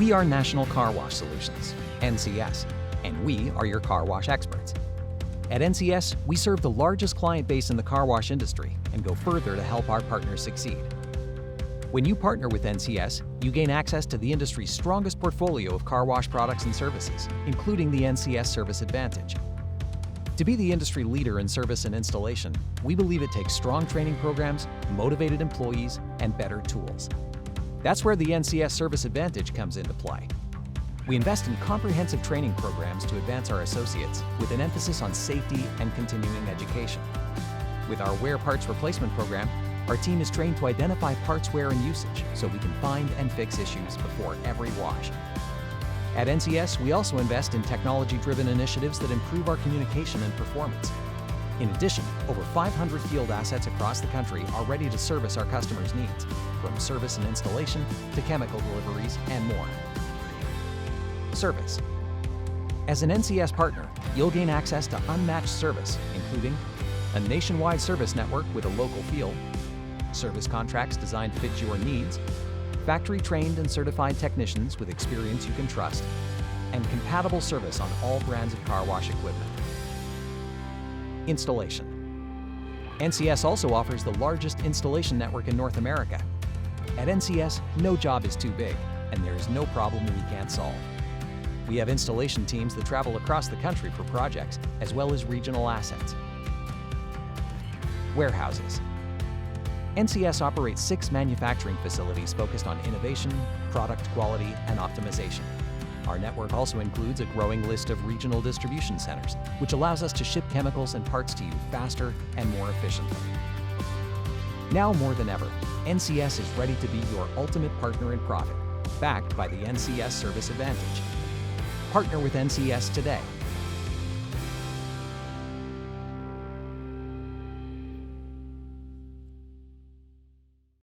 We are National Car Wash Solutions, NCS, and we are your car wash experts. At NCS, we serve the largest client base in the car wash industry and go further to help our partners succeed. When you partner with NCS, you gain access to the industry's strongest portfolio of car wash products and services, including the NCS Service Advantage. To be the industry leader in service and installation, we believe it takes strong training programs, motivated employees, and better tools. That's where the NCS Service Advantage comes into play. We invest in comprehensive training programs to advance our associates with an emphasis on safety and continuing education. With our wear parts replacement program, our team is trained to identify parts wear and usage so we can find and fix issues before every wash. At NCS, we also invest in technology-driven initiatives that improve our communication and performance. In addition, over 500 field assets across the country are ready to service our customers' needs, from service and installation to chemical deliveries and more. Service. As an NCS partner, you'll gain access to unmatched service, including a nationwide service network with a local feel, service contracts designed to fit your needs, factory-trained and certified technicians with experience you can trust, and compatible service on all brands of car wash equipment. Installation. NCS also offers the largest installation network in North America. At NCS, no job is too big, and there is no problem we can't solve. We have installation teams that travel across the country for projects, as well as regional assets. Warehouses. NCS operates 6 manufacturing facilities focused on innovation, product quality, and optimization. Our network also includes a growing list of regional distribution centers, which allows us to ship chemicals and parts to you faster and more efficiently. Now more than ever, NCS is ready to be your ultimate partner in profit, backed by the NCS Service Advantage. Partner with NCS today